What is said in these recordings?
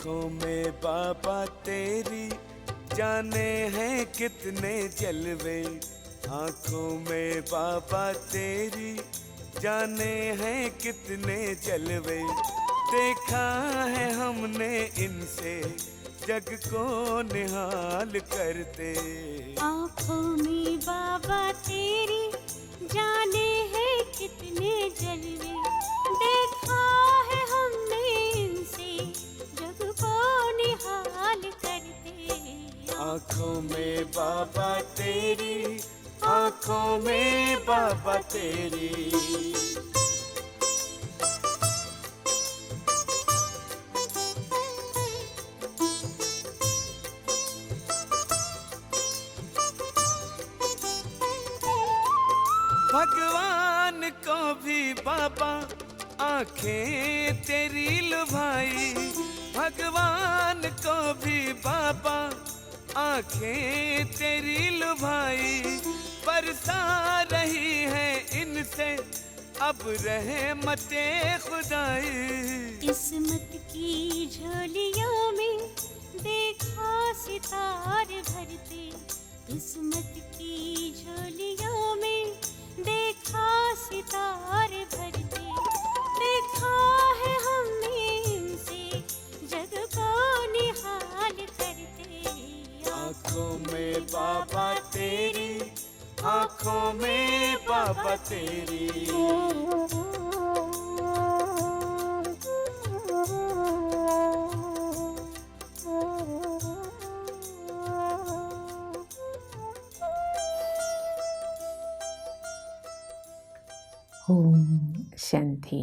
आँखों में बाबा तेरी जाने हैं कितने जलवे, आँखों में बाबा तेरी जाने हैं कितने जलवे। देखा है हमने इनसे जग को निहाल करते। आँखों में बाबा तेरी जाने हैं कितने जलवे, देखा है हमने इनसे जग को निहाल करते। आँखों में बाबा तेरी, आँखों में बाबा तेरी। भगवान को भी बाबा आंखें तेरी लुभाई, भगवान को भी बाबा आंखें तेरी लुभाई। बरसा रही है इनसे अब रहमते खुदाई। किस्मत की झोलियों में देखा सितारे भरते, किस्मत की झोलियों में देखा सितारे भरते। देखा है हमने इनसे जग को निहाल करते। आँखों में बाबा तेरी, आँखों में बाबा तेरी। ഓം ശാന്തി.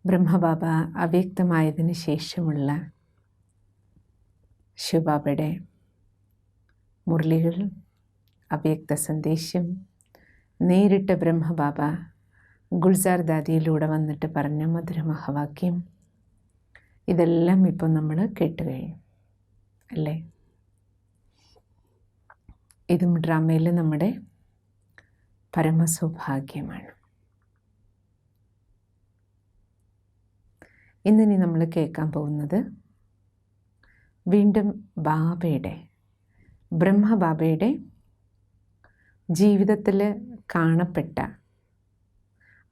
ബ്രഹ്മബാബ അവ്യക്തമായതിനു ശേഷമുള്ള ശിവബാബയുടെ മുരളികൾ, അവ്യക്ത സന്ദേശം, നേരിട്ട് ബ്രഹ്മബാബ ഗുൽസാർ ദാദിയിലൂടെ വന്നിട്ട് പറഞ്ഞ മധുരമഹാവാക്യം, ഇതെല്ലാം ഇപ്പം നമ്മൾ കേട്ട് കഴിഞ്ഞു അല്ലേ? ഇതും ഡ്രാമയിൽ നമ്മുടെ പരമസൗഭാഗ്യമാണ്. ഇന്നിനി നമ്മൾ കേൾക്കാൻ പോകുന്നത് വീണ്ടും ബാബയുടെ, ബ്രഹ്മബാബയുടെ ജീവിതത്തിൽ കാണപ്പെട്ട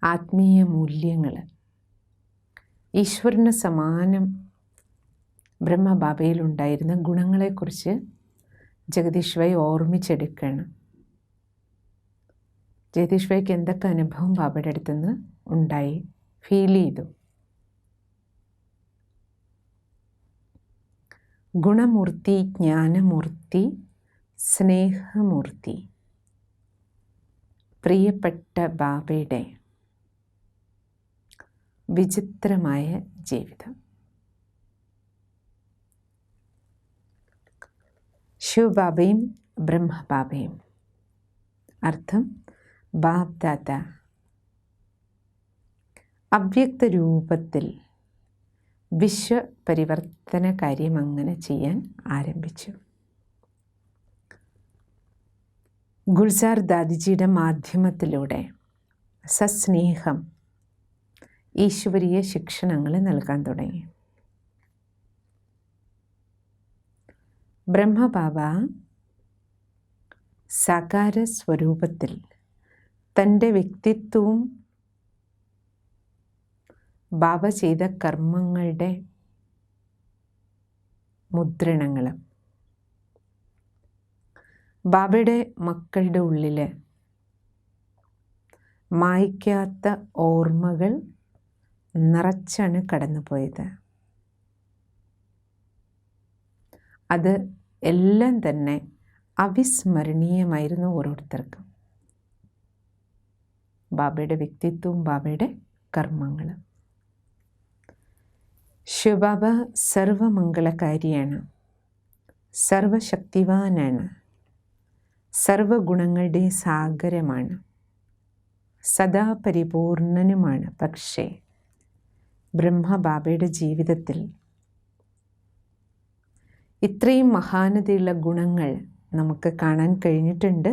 ആത്മീയ മൂല്യങ്ങൾ, ഈശ്വരന് സമാനം ബ്രഹ്മബാബയിലുണ്ടായിരുന്ന ഗുണങ്ങളെക്കുറിച്ച് ജഗദീഷ് ഭായ് ഓർമ്മിച്ചെടുക്കുകയാണ്. ജഗദീഷ് ഭായ്ക്ക് എന്തൊക്കെ അനുഭവം ബാബയുടെ അടുത്തുനിന്ന് ഉണ്ടായി, ഫീൽ ചെയ്തു. ഗുണമൂർത്തി, ജ്ഞാനമൂർത്തി, സ്നേഹമൂർത്തി, പ്രിയപ്പെട്ട ബാബയുടെ വിചിത്രമായ ജീവിതം. ശിവബാബയും ബ്രഹ്മബാബയും. അർത്ഥം: ബാബ് ദാദ അവ്യക്ത രൂപത്തിൽ വിശ്വപരിവർത്തന കാര്യം അങ്ങനെ ചെയ്യാൻ ആരംഭിച്ചു. ഗുൽസാർ ദാദിജിയുടെ മാധ്യമത്തിലൂടെ സസ്നേഹം ഈശ്വരീയ ശിക്ഷണങ്ങൾ നൽകാൻ തുടങ്ങി. ബ്രഹ്മബാബ സാകാര സ്വരൂപത്തിൽ തൻ്റെ വ്യക്തിത്വവും ബാബ ചെയ്ത കർമ്മങ്ങളുടെ മുദ്രണങ്ങളും ബാബയുടെ മക്കളുടെ ഉള്ളിൽ മായ്ക്കാത്ത ഓർമ്മകൾ നിറച്ചാണ് കടന്നുപോയത്. അത് എല്ലാം തന്നെ അവിസ്മരണീയമായിരുന്നു ഓരോരുത്തർക്കും. ബാബയുടെ വ്യക്തിത്വവും ബാബയുടെ കർമ്മങ്ങളും. ശിവബാബ സർവമംഗളകാരിയാണ്, സർവശക്തിവാനാണ്, സർവഗുണങ്ങളുടെ സാഗരമാണ്, സദാ പരിപൂർണനുമാണ്. പക്ഷേ ബ്രഹ്മബാബയുടെ ജീവിതത്തിൽ ഇത്രയും മഹാനതയുള്ള ഗുണങ്ങൾ നമുക്ക് കാണാൻ കഴിഞ്ഞിട്ടുണ്ട്.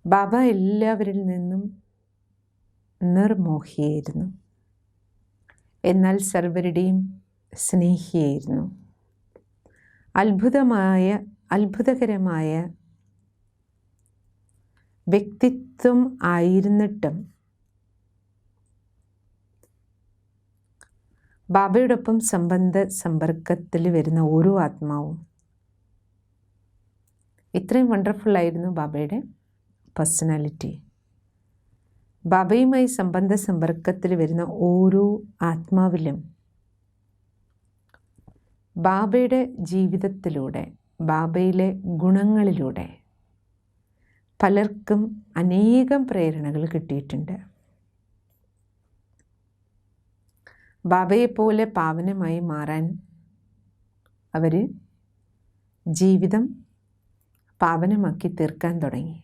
ബാബ എല്ലാവരിൽ നിന്നും നിർമോഹിയായിരുന്നു, എന്നാൽ സർവരുടെയും സ്നേഹിയായിരുന്നു. അത്ഭുതകരമായ വ്യക്തിത്വം ആയിരുന്നിട്ടും ബാബയോടൊപ്പം സമ്പർക്കത്തിൽ വരുന്ന ഓരോ ആത്മാവും ഇത്രയും വണ്ടർഫുള്ളായിരുന്നു ബാബയുടെ പേഴ്സണാലിറ്റി. ബാബയുമായി സമ്പർക്കത്തിൽ വരുന്ന ഓരോ ആത്മാവിലും ബാബയുടെ ജീവിതത്തിലൂടെ, ബാബയിലെ ഗുണങ്ങളിലൂടെ പലർക്കും അനേകം പ്രേരണകൾ കിട്ടിയിട്ടുണ്ട്. ബാബയെപ്പോലെ പാവനമായി മാറാൻ അവർ ജീവിതം പാവനമാക്കി തീർക്കാൻ തുടങ്ങി.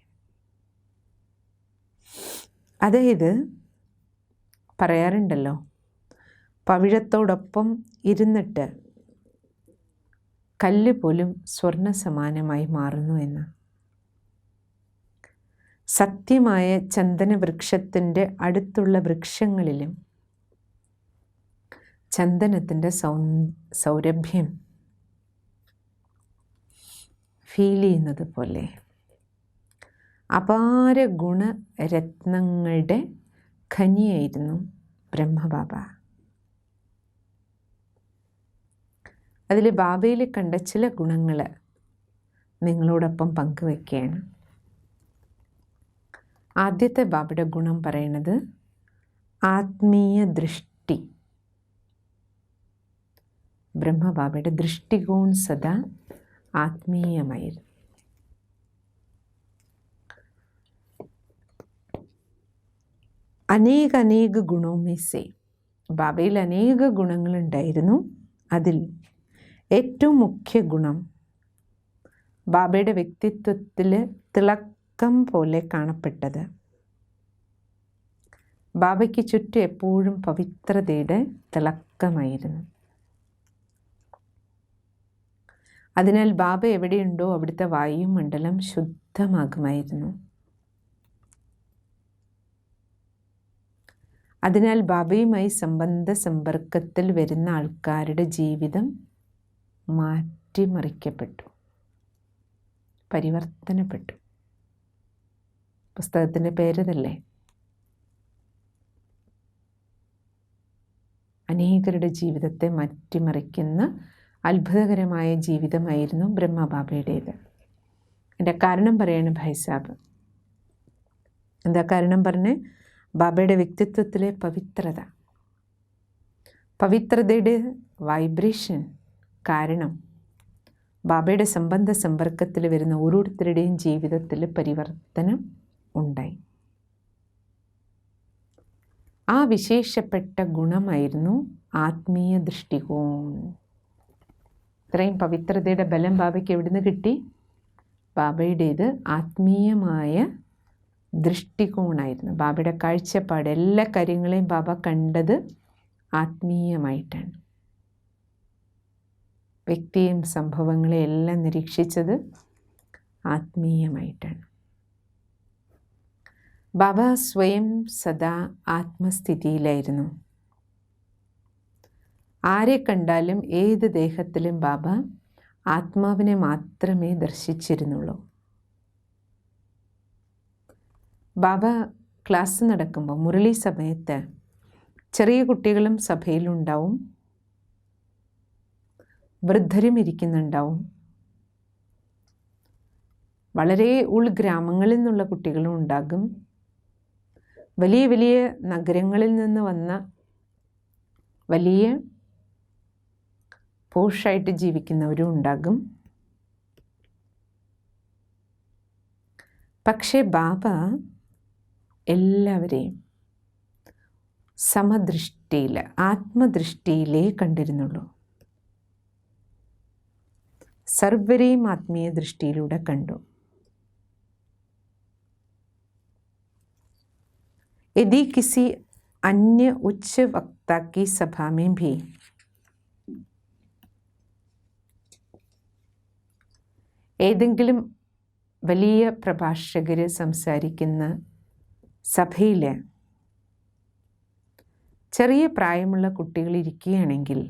അതായത് പറയാറുണ്ടല്ലോ, പവിഴത്തോടൊപ്പം ഇരുന്നിട്ട് കല്ല് പോലും സ്വർണ്ണ സമാനമായി മാറുന്നു എന്ന്. സത്യമായ ചന്ദന വൃക്ഷത്തിൻ്റെ അടുത്തുള്ള വൃക്ഷങ്ങളിലും ചന്ദനത്തിൻ്റെ സൗരഭ്യം ഫീൽ ചെയ്യുന്നത് പോലെ അപാര ഗുണരത്നങ്ങളുടെ ഖനിയായിരുന്നു ബ്രഹ്മബാബ. അതിൽ ബാബയിൽ കണ്ട ചില ഗുണങ്ങൾ നിങ്ങളോടൊപ്പം പങ്കുവയ്ക്കുകയാണ്. ആദ്യത്തെ ബാബയുടെ ഗുണം പറയണത് ആത്മീയ ദൃഷ്ടി. ബ്രഹ്മബാബയുടെ ദൃഷ്ടികോൺ സദാ ആത്മീയമായിരുന്നു. അനേക ഗുണോമേസെ, ബാബയിൽ അനേക ഗുണങ്ങളുണ്ടായിരുന്നു. അതിൽ ഏറ്റവും മുഖ്യ ഗുണം ബാബയുടെ വ്യക്തിത്വത്തിൽ തിളക്കം പോലെ കാണപ്പെട്ടത്. ബാബയ്ക്ക് ചുറ്റും എപ്പോഴും പവിത്രതയുടെ തിളക്കമായിരുന്നു. അതിനാൽ ബാബ എവിടെയുണ്ടോ അവിടുത്തെ വായുമണ്ഡലം ശുദ്ധമാകുമായിരുന്നു. അതിനാൽ ബാബയുമായി സമ്പർക്കത്തിൽ വരുന്ന ആൾക്കാരുടെ ജീവിതം മാറ്റിമറിക്കപ്പെട്ടു, പരിവർത്തനപ്പെട്ടു. പുസ്തകത്തിൻ്റെ പേരതല്ലേ. അനേകരുടെ ജീവിതത്തെ മാറ്റിമറിക്കുന്ന അത്ഭുതകരമായ ജീവിതമായിരുന്നു ബ്രഹ്മബാബയുടേത്. എൻ്റെ കാരണം പറയാണ് ഭായ് സാബ്. എന്താ കാരണം പറഞ്ഞ്? ബാബയുടെ വ്യക്തിത്വത്തിലെ പവിത്രതയുടെ വൈബ്രേഷൻ കാരണം ബാബയുടെ സമ്പർക്കത്തിൽ വരുന്ന ഓരോരുത്തരുടെയും ജീവിതത്തിൽ പരിവർത്തനം ഉണ്ടായി. ആ വിശേഷപ്പെട്ട ഗുണമായിരുന്നു ആത്മീയ ദൃഷ്ടികോൺ. ഇത്രയും പവിത്രതയുടെ ബലം ബാബയ്ക്ക് എവിടുന്ന് കിട്ടി? ബാബയുടേത് ആത്മീയമായ ദൃഷ്ടികോണായിരുന്നു. ബാബയുടെ കാഴ്ചപ്പാട്, എല്ലാ കാര്യങ്ങളെയും ബാബ കണ്ടത് ആത്മീയമായിട്ടാണ്. വ്യക്തിയും സംഭവങ്ങളെയും എല്ലാം നിരീക്ഷിച്ചത് ആത്മീയമായിട്ടാണ്. ബാബ സ്വയം സദാ ആത്മസ്ഥിതിയിലായിരുന്നു. ആരെ കണ്ടാലും ഏത് ദേഹത്തിലും ബാബ ആത്മാവിനെ മാത്രമേ ദർശിച്ചിരുന്നുള്ളൂ. ബാബ ക്ലാസ് നടക്കുമ്പോൾ, മുരളി സമയത്ത് ചെറിയ കുട്ടികളും സഭയിലുണ്ടാവും, വൃദ്ധരും ഇരിക്കുന്നുണ്ടാവും, വളരെ ഉൾഗ്രാമങ്ങളിൽ നിന്നുള്ള കുട്ടികളും ഉണ്ടാകും, വലിയ വലിയ നഗരങ്ങളിൽ നിന്ന് വന്ന വലിയ പോഷായിട്ട് ജീവിക്കുന്നവരും ഉണ്ടാകും. പക്ഷേ ബാബ എല്ലാവരെയും സമദൃഷ്ടിയിൽ, ആത്മദൃഷ്ടിയിലേ കണ്ടിരുന്നുള്ളൂ. സർവരെയും ആത്മീയ ദൃഷ്ടിയിലൂടെ കണ്ടു. यदि किसी अन्य उच्च वक्ता की सभा में भी ഏതെങ്കിലും വലിയ പ്രഭാഷകർ സംസാരിക്കുന്ന സഭയിൽ ചെറിയ പ്രായമുള്ള കുട്ടികൾ ഇരിക്കുകയാണെങ്കിൽ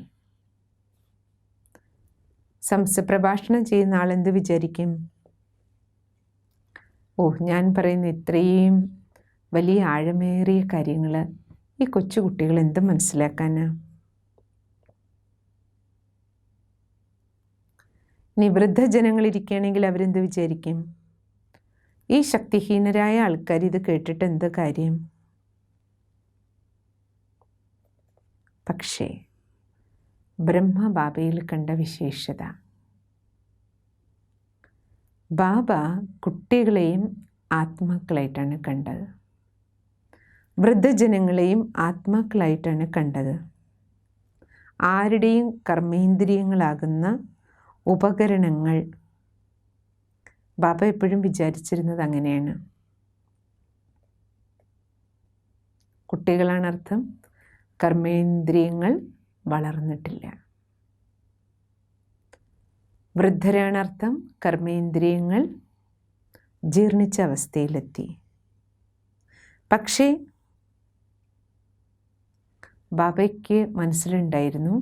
പ്രഭാഷണം ചെയ്യുന്ന ആളെന്ത് വിചാരിക്കും? ഞാൻ പറയുന്ന ഇത്രയും വലിയ ആഴമേറിയ കാര്യങ്ങൾ ഈ കൊച്ചുകുട്ടികൾ എന്ത് മനസ്സിലാക്കാനാ? ഇനി വൃദ്ധജനങ്ങളിരിക്കുകയാണെങ്കിൽ അവരെന്ത് വിചാരിക്കും? ഈ ശക്തിഹീനരായ ആൾക്കാർ ഇത് കേട്ടിട്ട് എന്ത് കാര്യം? പക്ഷേ ബ്രഹ്മ ബാബയിൽ കണ്ട വിശേഷത, ബാബ കുട്ടികളെയും ആത്മാക്കളായിട്ടാണ് കണ്ടത്, വൃദ്ധജനങ്ങളെയും ആത്മാക്കളായിട്ടാണ് കണ്ടത്. ആരുടെയും കർമ്മേന്ദ്രിയങ്ങളാകുന്ന ഉപകരണങ്ങൾ. ബാബ എപ്പോഴും വിചാരിച്ചിരുന്നത് അങ്ങനെയാണ്. കുട്ടികളാണ് അർത്ഥം, കർമ്മേന്ദ്രിയങ്ങൾ വളർന്നിട്ടില്ല. വൃദ്ധരാണ് അർത്ഥം, കർമ്മേന്ദ്രിയങ്ങൾ ജീർണിച്ച അവസ്ഥയിലെത്തി. പക്ഷേ ബാബയ്ക്ക് മനസ്സിലുണ്ടായിരുന്നു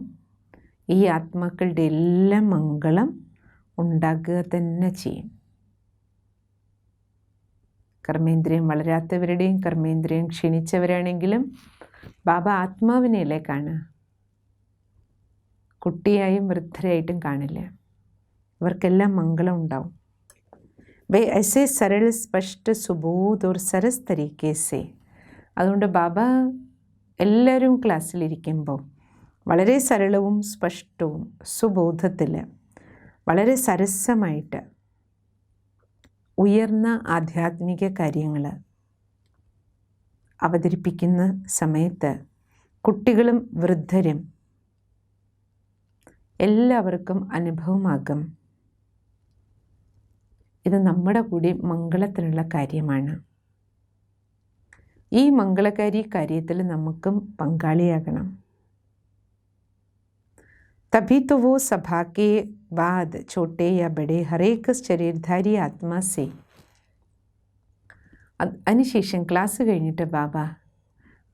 ഈ ആത്മാക്കളുടെ എല്ലാം മംഗളം ഉണ്ടാക്കുക തന്നെ ചെയ്യും. കർമ്മേന്ദ്രിയം വളരാത്തവരുടെയും കർമ്മേന്ദ്രിയം ക്ഷീണിച്ചവരാണെങ്കിലും ബാബ ആത്മാവിനെയല്ലേ കാണുക, കുട്ടിയായും വൃദ്ധരായിട്ടും കാണില്ല. ഇവർക്കെല്ലാം മംഗളം ഉണ്ടാവും. വേ ഐസേ സരൾ സ്പഷ്ട സുബോധ് ഓർ സരസ് തരീക്കെ സേ. അതുകൊണ്ട് ബാബ എല്ലാവരും ക്ലാസ്സിലിരിക്കുമ്പോൾ വളരെ സരളവും സ്പഷ്ടവും സുബോധത്തിൽ വളരെ സരസമായിട്ട് ഉയർന്ന ആധ്യാത്മിക കാര്യങ്ങൾ അവതരിപ്പിക്കുന്ന സമയത്ത് കുട്ടികളും വൃദ്ധരും എല്ലാവർക്കും അനുഭവമാകും, ഇത് നമ്മുടെ കൂടി മംഗളത്തിനുള്ള കാര്യമാണ്. ഈ മംഗളകാരി കാര്യത്തിൽ നമുക്കും പങ്കാളിയാകണം. तभी तो वो सभा के बाद छोटे या बड़े हर एक शरीरधारी आत्मा से അതിനുശേഷം ക്ലാസ് കഴിഞ്ഞിട്ട് ബാബ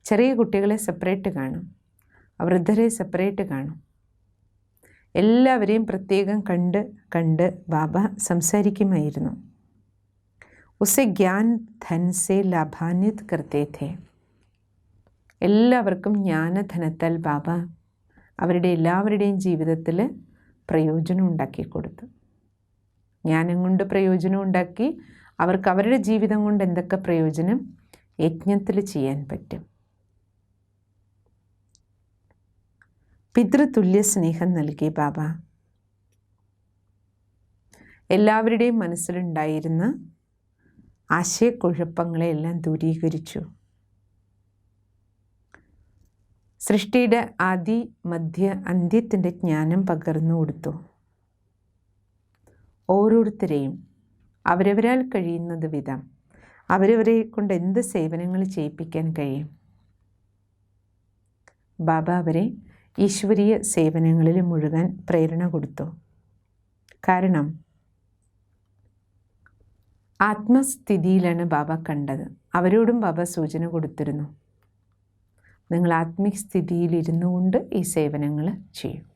ചെറിയ കുട്ടികളെ സെപ്പറേറ്റ് കാണും, വൃദ്ധരെ സെപ്പറേറ്റ് കാണും. എല്ലാവരെയും പ്രത്യേകം കണ്ട് ബാബ സംസാരിക്കുമായിരുന്നു. ഉസെ ജ്ഞാൻ ധൻ സെ ലാഭാന്വിത് കർത്തേ ഥേ. എല്ലാവർക്കും ജ്ഞാനധനത്താൽ ബാബ അവരുടെ എല്ലാവരുടെയും ജീവിതത്തിൽ പ്രയോജനം ഉണ്ടാക്കി കൊടുത്തു. ജ്ഞാനം കൊണ്ട് പ്രയോജനം ഉണ്ടാക്കി അവർക്ക് അവരുടെ ജീവിതം കൊണ്ട് എന്തൊക്കെ പ്രയോജനം യജ്ഞത്തിൽ ചെയ്യാൻ പറ്റും. പിതൃതുല്യ സ്നേഹം നൽകി ബാബ എല്ലാവരുടെയും മനസ്സിലുണ്ടായിരുന്ന ആശയക്കുഴപ്പങ്ങളെയെല്ലാം ദൂരീകരിച്ചു. സൃഷ്ടിയുടെ ആദി മധ്യ അന്ത്യത്തിൻ്റെ ജ്ഞാനം പകർന്നു കൊടുത്തു. ഓരോരുത്തരെയും അവരവരാൽ കഴിയുന്നത് വിധം അവരവരെ കൊണ്ട് എന്ത് സേവനങ്ങൾ ചെയ്യിപ്പിക്കാൻ കഴിയും ബാബ അവരെ ഈശ്വരീയ സേവനങ്ങളിൽ മുഴുകാൻ പ്രേരണ കൊടുത്തു. കാരണം ആത്മസ്ഥിതിയിലാണ് ബാബ കണ്ടത്. അവരോടും ബാബ സൂചന കൊടുത്തിരുന്നു, നിങ്ങൾ ആത്മിക സ്ഥിതിയിലിരുന്നു കൊണ്ട് ഈ സേവനങ്ങൾ ചെയ്യും.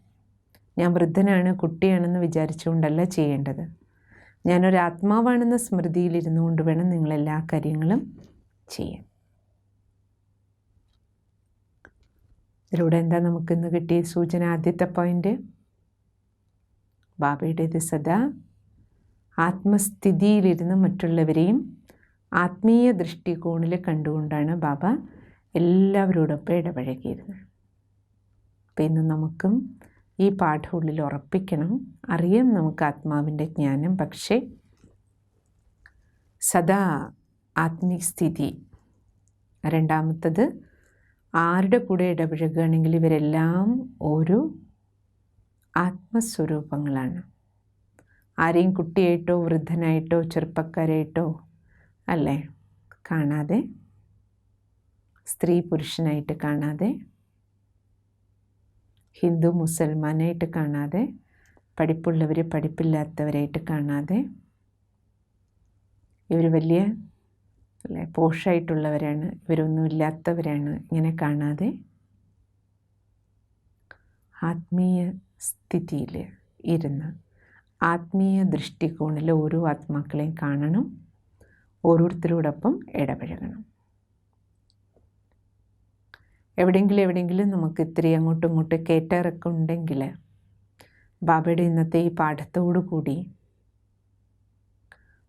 ഞാൻ വൃദ്ധനാണ് കുട്ടിയാണെന്ന് വിചാരിച്ചുകൊണ്ടല്ല ചെയ്യേണ്ടത്. ഞാനൊരാത്മാവാണെന്ന സ്മൃതിയിലിരുന്നു കൊണ്ട് വേണം നിങ്ങളെല്ലാ കാര്യങ്ങളും ചെയ്യാൻ. ഇതിലൂടെ എന്താ നമുക്കിന്ന് കിട്ടിയ സൂചന? ആദ്യത്തെ പോയിൻ്റ്, ബാബയുടേത് സദാ ആത്മസ്ഥിതിയിലിരുന്ന് മറ്റുള്ളവരെയും ആത്മീയ ദൃഷ്ടികോണിൽ കണ്ടുകൊണ്ടാണ് ബാബ എല്ലാവരോടൊപ്പം ഇടപഴകിയിരുന്നത്. അപ്പം ഇന്ന് നമുക്കും ഈ പാഠം ഉള്ളിൽ ഉറപ്പിക്കണം. അറിയാം നമുക്ക് ആത്മാവിൻ്റെ ജ്ഞാനം, പക്ഷേ സദാ ആത്മീയ സ്ഥിതി. രണ്ടാമത്തത്, ആരുടെ കൂടെ ഇടപഴകുകയാണെങ്കിൽ ഇവരെല്ലാം ഓരോ ആത്മസ്വരൂപങ്ങളാണ്. ആരെയും കുട്ടിയായിട്ടോ വൃദ്ധനായിട്ടോ ചെറുപ്പക്കാരായിട്ടോ അല്ലേ കാണാതെ, സ്ത്രീ പുരുഷനായിട്ട് കാണാതെ, ഹിന്ദു മുസൽമാനായിട്ട് കാണാതെ, പഠിപ്പുള്ളവർ പഠിപ്പില്ലാത്തവരായിട്ട് കാണാതെ, ഇവർ വലിയ അല്ലേ പോഷായിട്ടുള്ളവരാണ്, ഇവരൊന്നുമില്ലാത്തവരാണ്, ഇങ്ങനെ കാണാതെ ആത്മീയ സ്ഥിതിയിൽ ഇരുന്ന് ആത്മീയ ദൃഷ്ടികോണിൽ ഓരോ ആത്മാക്കളെയും കാണണം, ഓരോരുത്തരോടൊപ്പം ഇടപഴകണം. എവിടെയെങ്കിലും നമുക്ക് ഇത്തിരി അങ്ങോട്ടും ഇങ്ങോട്ടും കയറ്ററൊക്കെ ഉണ്ടെങ്കിൽ ബാബയുടെ ഇന്നത്തെ ഈ പാഠത്തോടു കൂടി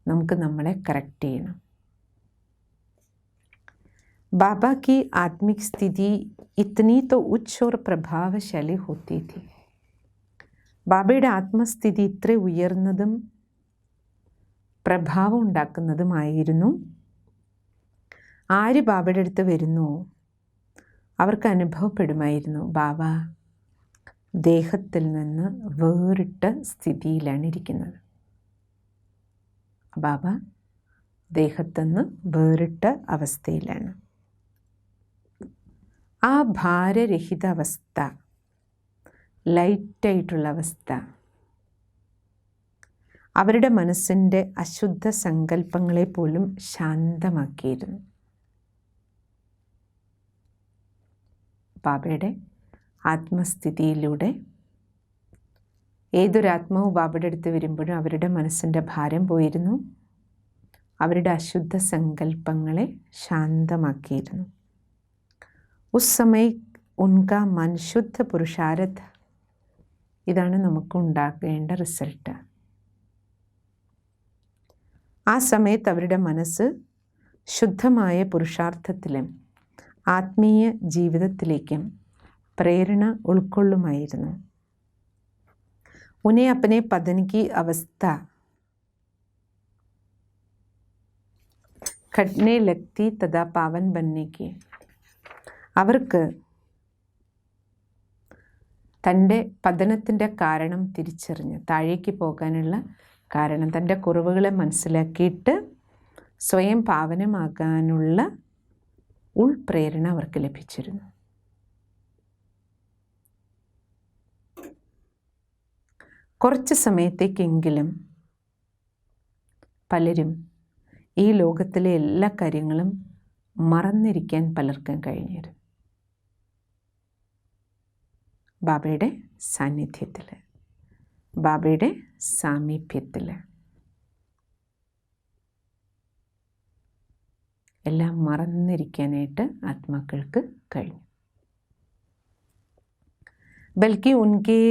നമുക്ക് നമ്മളെ കറക്റ്റ് ചെയ്യണം. बाबा की आत्मिक स्थिति इतनी तो उच्च और प्रभावशाली होती थी. ബാബയുടെ ആത്മസ്ഥിതി ഇത്ര ഉയർന്നതും പ്രഭാവം ഉണ്ടാക്കുന്നതുമായിരുന്നു. ആര് ബാബയുടെ അടുത്ത് വരുന്നുവോ അവർക്ക് അനുഭവപ്പെടുമായിരുന്നു ബാബ ദേഹത്തിൽ നിന്ന് വേറിട്ട സ്ഥിതിയിലാണ് ഇരിക്കുന്നത്. ബാബ ദേഹത്തിൽ നിന്ന് വേറിട്ട അവസ്ഥയിലാണ്. ആ ഭാരരഹിത അവസ്ഥ, ലൈറ്റായിട്ടുള്ള അവസ്ഥ അവരുടെ മനസ്സിൻ്റെ അശുദ്ധ സങ്കല്പങ്ങളെ പോലും ശാന്തമാക്കിയിരുന്നു. ബാബയുടെ ആത്മസ്ഥിതിയിലൂടെ ഏതൊരാത്മാവ് ബാബയുടെ അടുത്ത് വരുമ്പോഴും അവരുടെ മനസ്സിൻ്റെ ഭാരം പോയിരുന്നു, അവരുടെ അശുദ്ധ സങ്കല്പങ്ങളെ ശാന്തമാക്കിയിരുന്നു. ഉസ് സമയ ഉൻകാ മൻ ശുദ്ധ പുരുഷാരഥ്. ഇതാണ് നമുക്ക് ഉണ്ടാകേണ്ട റിസൾട്ട്. ആ സമയത്ത് അവരുടെ മനസ്സ് ശുദ്ധമായ പുരുഷാർത്ഥത്തിലും ആത്മീയ ജീവിതത്തിലേക്കും പ്രേരണ ഉൾക്കൊള്ളുമായിരുന്നു. ഉന്നെ അപ്പനെ പതൻ കി അവസ്ഥ ഘട്നെ ലഗ്തി തഥാ പാവൻ ബന്നെ കി. അവർക്ക് തൻ്റെ പതനത്തിൻ്റെ കാരണം തിരിച്ചറിഞ്ഞ് താഴേക്ക് പോകാനുള്ള കാരണം, തൻ്റെ കുറവുകളെ മനസ്സിലാക്കിയിട്ട് സ്വയം പാവനമാകാനുള്ള ഉൾപ്രേരണ അവർക്ക് ലഭിച്ചിരുന്നു. കുറച്ച് സമയത്തേക്കെങ്കിലും പലരും ഈ ലോകത്തിലെ എല്ലാ കാര്യങ്ങളും മറന്നിരിക്കാൻ പലർക്കും കഴിഞ്ഞിരുന്നു. ബാബയുടെ സാന്നിധ്യത്തിൽ, ബാബയുടെ സാമീപ്യത്തിൽ എല്ലാം മറന്നിരിക്കാനായിട്ട് ആത്മാക്കൾക്ക് കഴിഞ്ഞു. बल्कि उनके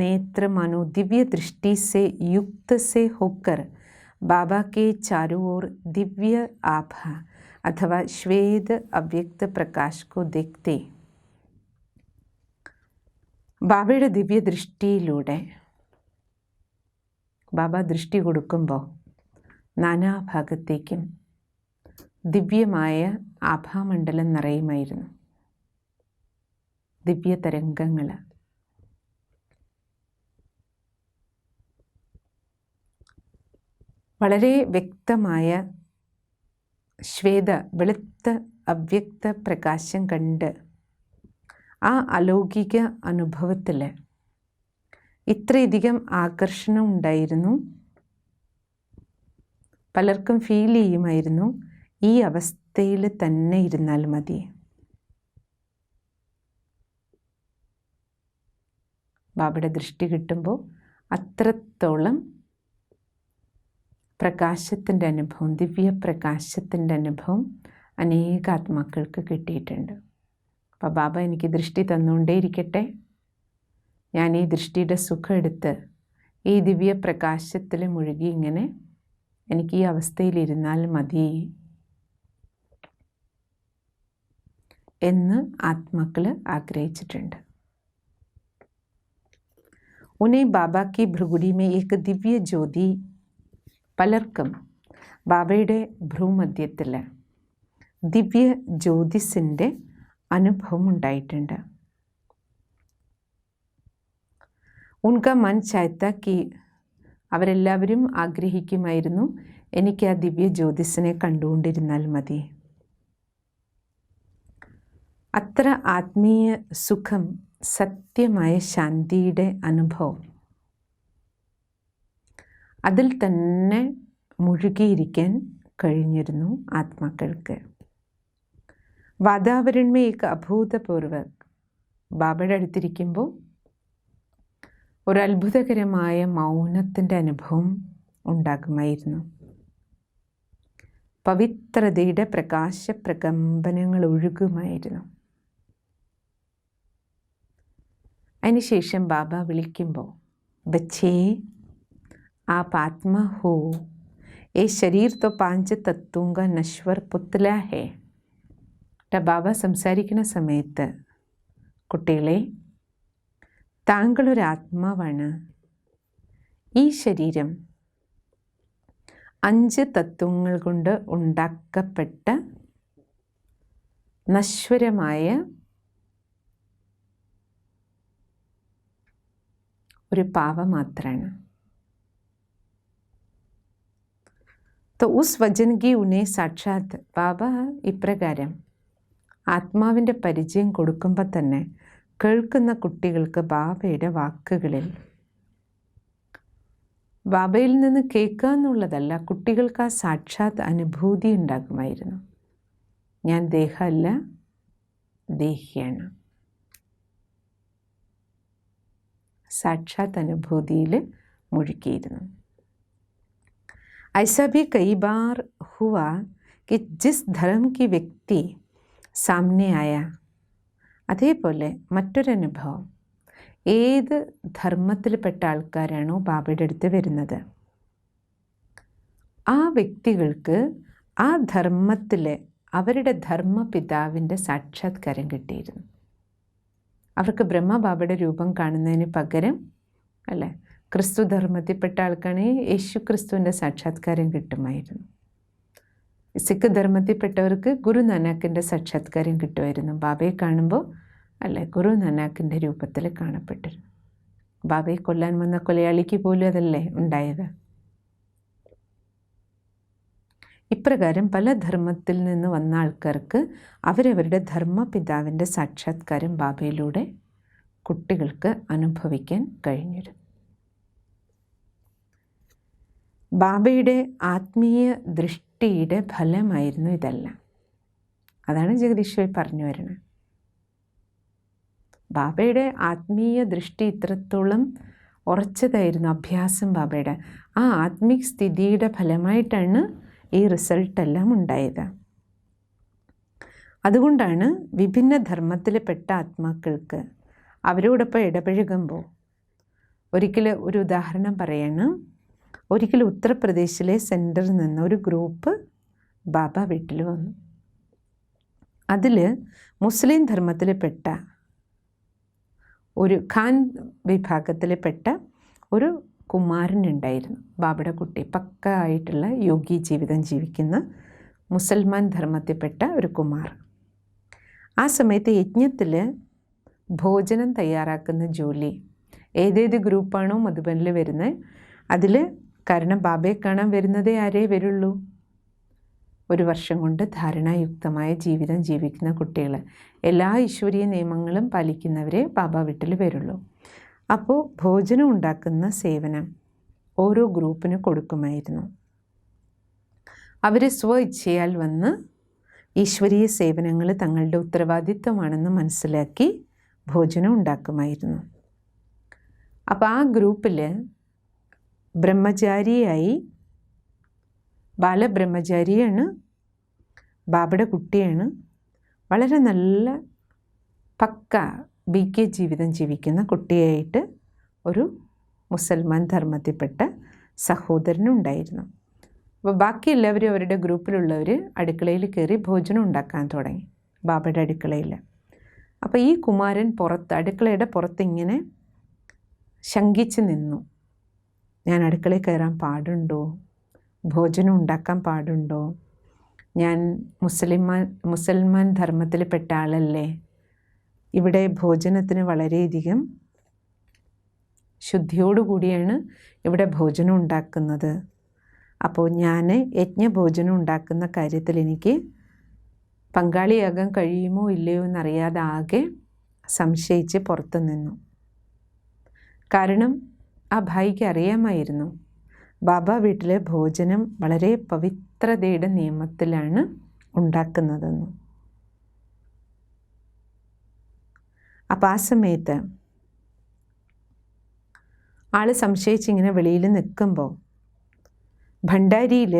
नेत्र मानो दिव्य दृष्टि से युक्त से होकर बाबा के चारों ओर दिव्य आभा अथवा श्वेत अव्यक्त प्रकाश को देखते. ബാബയുടെ ദിവ്യ ദൃഷ്ടിയിലൂടെ ബാബ ദൃഷ്ടി കൊടുക്കുമ്പോൾ നാനാഭാഗത്തേക്കും ദിവ്യമായ ആഭാമണ്ഡലം നിറയുമായിരുന്നു. ദിവ്യ തരംഗങ്ങൾ. വളരെ വ്യക്തമായ വെളുത്ത അവ്യക്ത പ്രകാശം കണ്ട് ആ അലൗകിക അനുഭവത്തിൽ ഇത്രയധികം ആകർഷണം ഉണ്ടായിരുന്നു. പലർക്കും ഫീൽ ചെയ്യുമായിരുന്നു ഈ അവസ്ഥയിൽ തന്നെ ഇരുന്നാൽ മതി. ബാബയുടെ ദൃഷ്ടി കിട്ടുമ്പോൾ അത്രത്തോളം പ്രകാശത്തിൻ്റെ അനുഭവം, ദിവ്യ പ്രകാശത്തിൻ്റെ അനുഭവം അനേക ആത്മാക്കൾക്ക് കിട്ടിയിട്ടുണ്ട്. അപ്പോൾ ബാബ എനിക്ക് ദൃഷ്ടി തന്നുകൊണ്ടേയിരിക്കട്ടെ, ഞാൻ ഈ ദൃഷ്ടിയുടെ സുഖം എടുത്ത് ഈ ദിവ്യ പ്രകാശത്തിൽ മുഴുകി ഇങ്ങനെ എനിക്ക് ഈ അവസ്ഥയിലിരുന്നാൽ മതി എന്ന് ആത്മാക്കൾ ആഗ്രഹിച്ചിട്ടുണ്ട്. ഉന്നെ ബാബ കി ഭ്രുഗുടി മേ ഏക് ദിവ്യ ജ്യോതി. പലർക്കും ബാബയുടെ ഭ്രൂമധ്യത്തിൽ ദിവ്യ ജ്യോതിസിൻ്റെ അനുഭവം ഉണ്ടായിട്ടുണ്ട്. ഉൻക മൻ ചായ്ത്ത കി. അവരെല്ലാവരും ആഗ്രഹിക്കുമായിരുന്നു എനിക്ക് ആ ദിവ്യ ജ്യോതിസിനെ കണ്ടുകൊണ്ടിരുന്നാൽ മതി. അത്ര ആത്മീയ സുഖം, സത്യമായ ശാന്തിയുടെ അനുഭവം, അതിൽ തന്നെ മുഴുകിയിരിക്കാൻ കഴിഞ്ഞിരുന്നു ആത്മാക്കൾക്ക്. വാതാവരൺമേ ഏക അഭൂതപൂർവ. ബാബയുടെ അടുത്തിരിക്കുമ്പോൾ ഒരു അത്ഭുതകരമായ മൗനത്തിൻ്റെ അനുഭവം ഉണ്ടാകുമായിരുന്നു. പവിത്രതയുടെ പ്രകാശപ്രകമ്പനങ്ങൾ ഒഴുകുമായിരുന്നു. അതിനുശേഷം ബാബ വിളിക്കുമ്പോൾ, ബച്ചേ ആപ് ആത്മാ ഹോ, ഏ ശരീർ തോ 5 തത്വോं का नश्वर पुतला है. ബാബ സംസാരിക്കുന്ന സമയത്ത്, കുട്ടികളെ, താങ്കളൊരു ആത്മാവാണ്. ഈ ശരീരം 5 തത്വങ്ങൾ കൊണ്ട് ഉണ്ടാക്കപ്പെട്ട നശ്വരമായ ഒരു പാവമാത്രമാണ്. तो उस वजन की उन्हें साक्षात ബാബ ഇപ്രകാരം ആത്മാവിൻ്റെ പരിചയം കൊടുക്കുമ്പോൾ തന്നെ കേൾക്കുന്ന കുട്ടികൾക്ക് ബാബയുടെ വാക്കുകളിൽ, ബാബയിൽ നിന്ന് കേൾക്കുക എന്നുള്ളതല്ല, കുട്ടികൾക്ക് ആ സാക്ഷാത് അനുഭൂതി ഉണ്ടാകുമായിരുന്നു. ഞാൻ ദേഹമല്ല, ദേഹിയാണ്. സാക്ഷാത് അനുഭൂതിയിൽ മുഴുകിയിരുന്നു. ऐसा भी कई बार हुआ कि जिस धर्म की व्यक्ति सामने आया, അതേപോലെ മറ്റൊരനുഭവം, ഏത് ധർമ്മത്തിൽപ്പെട്ട ആൾക്കാരാണോ ബാബയുടെ അടുത്ത് വരുന്നത്, ആ വ്യക്തികൾക്ക് ആ ധർമ്മത്തിൽ അവരുടെ ധർമ്മപിതാവിൻ്റെ സാക്ഷാത്കാരം കിട്ടിയിരുന്നു. അവർക്ക് ബ്രഹ്മബാബയുടെ രൂപം കാണുന്നതിന് പകരം, അല്ലേ, ക്രിസ്തു ധർമ്മത്തിൽപ്പെട്ട ആൾക്കാണെങ്കിൽ യേശു ക്രിസ്തുവിൻ്റെ സാക്ഷാത്കാരം കിട്ടുമായിരുന്നു. സിഖ് ധർമ്മത്തിൽപ്പെട്ടവർക്ക് ഗുരു നാനാക്കിൻ്റെ സാക്ഷാത്കാരം കിട്ടുമായിരുന്നു. ബാബയെ കാണുമ്പോൾ, അല്ലേ, ഗുരു നാനാക്കിൻ്റെ രൂപത്തിൽ കാണപ്പെട്ടിരുന്നു. ബാബയെ കൊല്ലാൻ വന്ന കൊലയാളിക്ക് പോലും അതല്ലേ ഉണ്ടായത്. ഇപ്രകാരം പല ധർമ്മത്തിൽ നിന്ന് വന്ന ആൾക്കാർക്ക് അവരവരുടെ ധർമ്മപിതാവിൻ്റെ സാക്ഷാത്കാരം ബാബയിലൂടെ കുട്ടികൾക്ക് അനുഭവിക്കാൻ കഴിഞ്ഞിരുന്നു. ബാബയുടെ ആത്മീയ ദൃഷ്ടിയുടെ ഫലമായിരുന്നു ഇതെല്ലാം. അതാണ് ജഗദീശ്വരി പറഞ്ഞു വരുന്നത്. ബാബയുടെ ആത്മീയ ദൃഷ്ടി ഇത്രത്തോളം ഉറച്ചതായിരുന്നു, അഭ്യാസം ബാബയുടെ. ആ ആത്മീയ സ്ഥിതിയുടെ ഫലമായിട്ടാണ് ഈ റിസൾട്ടെല്ലാം ഉണ്ടായത്. അതുകൊണ്ടാണ് വിഭിന്ന ധർമ്മത്തിൽപ്പെട്ട ആത്മാക്കൾക്ക് അവരോടൊപ്പം ഇടപഴകുമ്പോൾ, ഒരിക്കൽ ഒരു ഉദാഹരണം പറയണം. ഒരിക്കൽ ഉത്തർപ്രദേശിലെ സെൻറ്ററിൽ നിന്ന് ഒരു ഗ്രൂപ്പ് ബാബ വീട്ടിൽ വന്നു. അതിൽ മുസ്ലിം ധർമ്മത്തിൽപ്പെട്ട ഒരു ഖാൻ വിഭാഗത്തിൽപ്പെട്ട ഒരു കുമാരനുണ്ടായിരുന്നു. ബാബയുടെ കുട്ടി, പക്ക ആയിട്ടുള്ള യോഗി ജീവിതം ജീവിക്കുന്ന മുസൽമാൻ ധർമ്മത്തിൽപ്പെട്ട ഒരു കുമാർ. ആ സമയത്ത് യജ്ഞത്തിൽ ഭോജനം തയ്യാറാക്കുന്ന ജോലി ഏതേത് ഗ്രൂപ്പാണോ മധുബനിൽ വരുന്നത് അതിൽ, കാരണം ബാബയെ കാണാൻ വരുന്നതേ ആരേ വരുള്ളൂ, 1 വർഷം കൊണ്ട് ധാരണായുക്തമായ ജീവിതം ജീവിക്കുന്ന കുട്ടികൾ, എല്ലാ ഈശ്വരീയ നിയമങ്ങളും പാലിക്കുന്നവരെ ബാബ വീട്ടിൽ വരുള്ളൂ. അപ്പോൾ ഭോജനം ഉണ്ടാക്കുന്ന സേവനം ഓരോ ഗ്രൂപ്പിന് കൊടുക്കുമായിരുന്നു. അവർ സ്വ ഇച്ഛയാൽ വന്ന് ഈശ്വരീയ സേവനങ്ങൾ തങ്ങളുടെ ഉത്തരവാദിത്വമാണെന്ന് മനസ്സിലാക്കി ഭോജനം ഉണ്ടാക്കുമായിരുന്നു. അപ്പോൾ ആ ഗ്രൂപ്പിൽ ബ്രഹ്മചാരിയായി, ബാലബ്രഹ്മചാരിയാണ്, ബാബയുടെ കുട്ടിയാണ്, വളരെ നല്ല പക്ക BK ജീവിതം ജീവിക്കുന്ന കുട്ടിയായിട്ട് ഒരു മുസൽമാൻ ധർമ്മത്തിൽപ്പെട്ട സഹോദരനുണ്ടായിരുന്നു. അപ്പോൾ ബാക്കി എല്ലാവരും അവരുടെ ഗ്രൂപ്പിലുള്ളവർ അടുക്കളയിൽ കയറി ഭോജനം ഉണ്ടാക്കാൻ തുടങ്ങി, ബാബയുടെ അടുക്കളയിൽ. അപ്പോൾ ഈ കുമാരൻ അടുക്കളയുടെ പുറത്തിങ്ങനെ ശങ്കിച്ച് നിന്നു. ഞാൻ അടുക്കളയിൽ കയറാൻ പാടുണ്ടോ? ഭോജനം ഉണ്ടാക്കാൻ പാടുണ്ടോ? ഞാൻ മുസൽമാൻ ധർമ്മത്തിൽപ്പെട്ട ആളല്ലേ? ഇവിടെ ഭോജനത്തിന് വളരെയധികം ശുദ്ധിയോടുകൂടിയാണ് ഇവിടെ ഭോജനം ഉണ്ടാക്കുന്നത്. അപ്പോൾ ഞാൻ യജ്ഞഭോജനം ഉണ്ടാക്കുന്ന കാര്യത്തിൽ എനിക്ക് പങ്കാളിയാകാൻ കഴിയുമോ ഇല്ലയോ എന്നറിയാതെ ആകെ സംശയിച്ച് പുറത്തു നിന്നു. കാരണം ആ ഭായിക്ക് അറിയാമായിരുന്നു ബാബ വീട്ടിലെ ഭോജനം വളരെ പവിത്രതയുടെ നിയമത്തിലാണ് ഉണ്ടാക്കുന്നതെന്ന്. അപ്പോൾ ആ സമയത്ത് ആൾ സംശയിച്ചിങ്ങനെ വെളിയിൽ നിൽക്കുമ്പോൾ ഭണ്ഡാരിയിൽ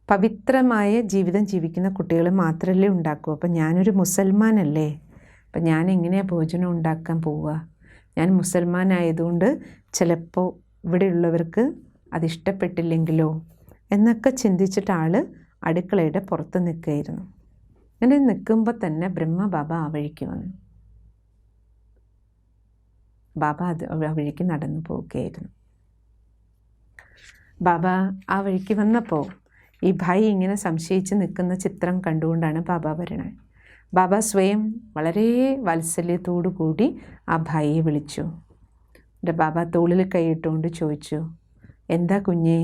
പവിത്രമായ ജീവിതം ജീവിക്കുന്ന കുട്ടികൾ മാത്രമല്ലേ ഉണ്ടാക്കൂ. അപ്പം ഞാനൊരു മുസൽമാനല്ലേ, അപ്പം ഞാൻ എങ്ങനെയാണ് ഭോജനം ഉണ്ടാക്കാൻ പോവുക? ഞാൻ മുസൽമാനായതുകൊണ്ട് ചിലപ്പോൾ ഇവിടെയുള്ളവർക്ക് അതിഷ്ടപ്പെട്ടില്ലെങ്കിലോ എന്നൊക്കെ ചിന്തിച്ചിട്ട് ആൾ അടുക്കളയുടെ പുറത്ത് നിൽക്കുകയായിരുന്നു. അങ്ങനെ നിൽക്കുമ്പോൾ തന്നെ ബ്രഹ്മബാബ ആ വഴിക്ക് വന്നു. ബാബ ആ വഴിക്ക് നടന്നു പോവുകയായിരുന്നു. ബാബ ആ വഴിക്ക് വന്നപ്പോൾ ഈ ഭായി ഇങ്ങനെ സംശയിച്ച് നിൽക്കുന്ന ചിത്രം കണ്ടുകൊണ്ടാണ് ബാബ വരണത്. ബാബ സ്വയം വളരെ വാത്സല്യത്തോടു കൂടി ആ ഭായിയെ വിളിച്ചു. എൻ്റെ ബാബ തോളിൽ കൈയിട്ടുകൊണ്ട് ചോദിച്ചു, എന്താ കുഞ്ഞേ,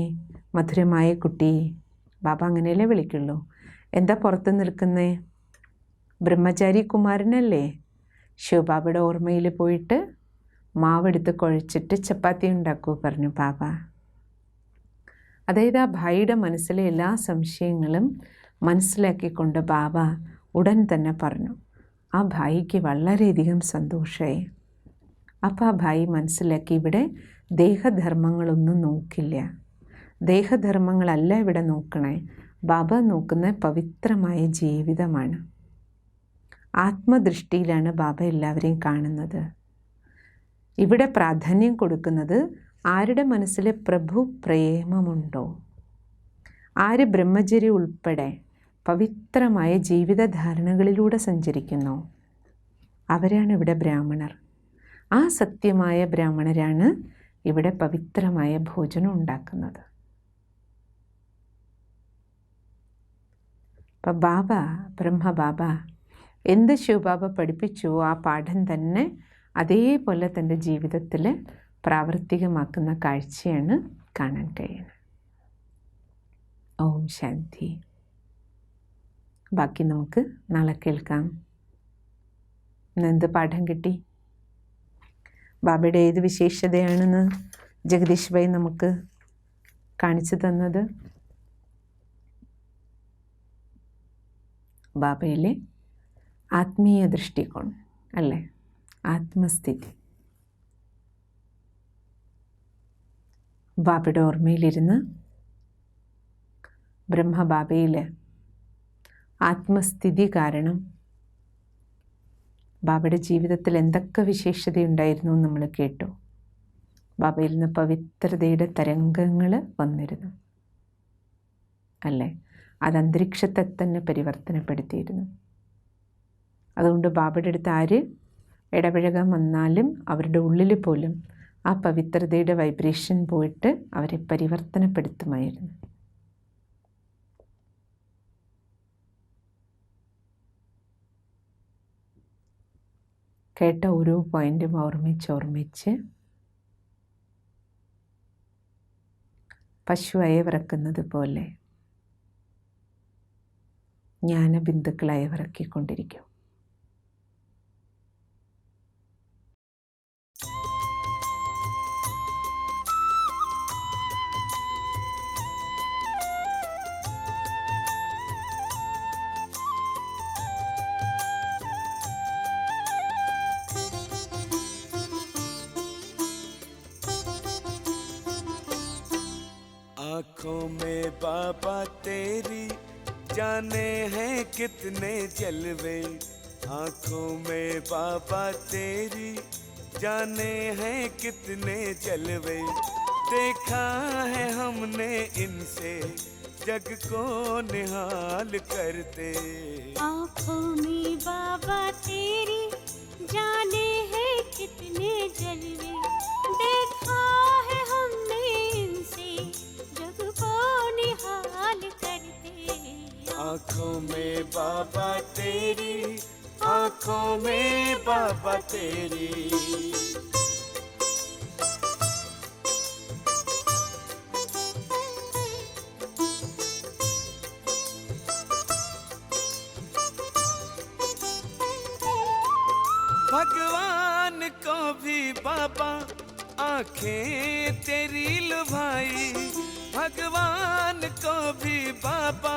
മധുരമായ കുട്ടി? ബാബ അങ്ങനെയല്ലേ വിളിക്കുള്ളൂ. എന്താ പുറത്ത് നിൽക്കുന്നേ? ബ്രഹ്മചാരി കുമാരനല്ലേ? ശിവബാബയുടെ ഓർമ്മയിൽ പോയിട്ട് മാവെടുത്ത് കുഴച്ചിട്ട് ചപ്പാത്തി ഉണ്ടാക്കൂ പറഞ്ഞു ബാബ. അതായത് ആ ഭായിയുടെ മനസ്സിലെ എല്ലാ സംശയങ്ങളും മനസ്സിലാക്കിക്കൊണ്ട് ബാബ ഉടൻ തന്നെ പറഞ്ഞു. ആ ഭായിക്ക് വളരെയധികം സന്തോഷമായി. അപ്പോൾ ആ ഭായി മനസ്സിലാക്കി ഇവിടെ ദേഹധർമ്മങ്ങളൊന്നും നോക്കില്ല, ദേഹധർമ്മങ്ങളല്ല ഇവിടെ നോക്കണേ, ബാബ നോക്കുന്ന പവിത്രമായ ജീവിതമാണ്. ആത്മദൃഷ്ടിയിലാണ് ബാബ എല്ലാവരെയും കാണുന്നത്. ഇവിടെ പ്രാധാന്യം കൊടുക്കുന്നത് ആരുടെ മനസ്സിലെ പ്രഭു പ്രേമമുണ്ടോ, ആര് ബ്രഹ്മചര്യ ഉൾപ്പെടെ പവിത്രമായ ജീവിതധാരണകളിലൂടെ സഞ്ചരിക്കുന്നു, അവരാണ് ഇവിടെ ബ്രാഹ്മണർ. ആ സത്യമായ ബ്രാഹ്മണരാണ് ഇവിടെ പവിത്രമായ ഭോജനം ഉണ്ടാക്കുന്നത്. അപ്പം ബാബ, ബ്രഹ്മബാബ എന്ത് ശിവബാബ പഠിപ്പിച്ചു ആ പാഠം തന്നെ അതേപോലെ തൻ്റെ ജീവിതത്തിൽ പ്രാവർത്തികമാക്കുന്ന കാഴ്ചയാണ് കാണാൻ കഴിയുന്നത്. ഓം ശാന്തി. ബാക്കി നമുക്ക് നാളെ കേൾക്കാം. ഇന്നെന്ത് പാഠം കിട്ടി? ബാബയുടെ ഏത് വിശേഷതയാണെന്ന് ജഗദീഷ് ഭായ് നമുക്ക് കാണിച്ചു തന്നത്? ബാബയിലെ ആത്മീയ ദൃഷ്ടികോൺ അല്ലേ, ആത്മസ്ഥിതി. ബാബയുടെ ഓർമ്മയിലിരുന്ന് ബ്രഹ്മബാബയിൽ ആത്മസ്ഥിതി കാരണം ബാബയുടെ ജീവിതത്തിൽ എന്തൊക്കെ വിശേഷതയുണ്ടായിരുന്നു എന്ന് നമ്മൾ കേട്ടു. ബാബയിൽ നിന്ന് പവിത്രതയുടെ തരംഗങ്ങൾ വന്നിരുന്നു അല്ലേ, അത് അന്തരീക്ഷത്തെ തന്നെ പരിവർത്തനപ്പെടുത്തിയിരുന്നു. അതുകൊണ്ട് ബാബയുടെ അടുത്ത് ആര് ഇടപഴകാൻ വന്നാലും അവരുടെ ഉള്ളിൽ പോലും ആ പവിത്രതയുടെ വൈബ്രേഷൻ പോയിട്ട് അവരെ പരിവർത്തനപ്പെടുത്തുമായിരുന്നു. കേട്ട ഓരോ പോയിന്റും ഓർമ്മിച്ച് പശു അയവിറക്കുന്നത് പോലെ ജ്ഞാനബിന്ദുക്കൾ അയവിറക്കിക്കൊണ്ടിരിക്കും. आँखों में बाबा तेरी जाने हैं कितने जलवे, आँखों में बाबा तेरी जाने हैं कितने जलवे, देखा है हमने इनसे जग को निहाल करते। आँखों में बाबा तेरी जाने हैं कितने जलवे, देखा है हमने इनसे जग को निहाल करते। आँखों में बाबा तेरी, आँखों में बाबा तेरी। भगवान को भी बाबा आंखें तेरी लुभाई, भगवान को भी बाबा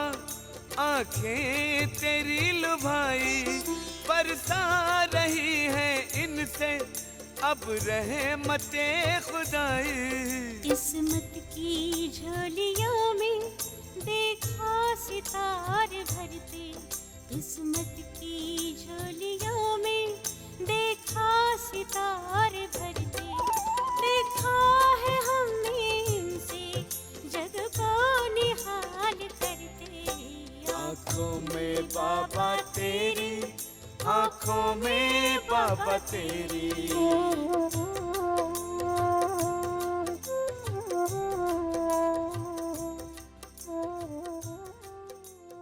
आंखें तेरी लुभाई, बरसा रही है इनसे अब रहमते खुदाई। किस्मत की झोलियों में देखा सितारे भरते, किस्मत की झोलियों में देखा सितारे भरते, देखा है हमने इनसे जग को निहाल करते। आँखों में बाबा तेरी, आँखों में बाबा तेरी।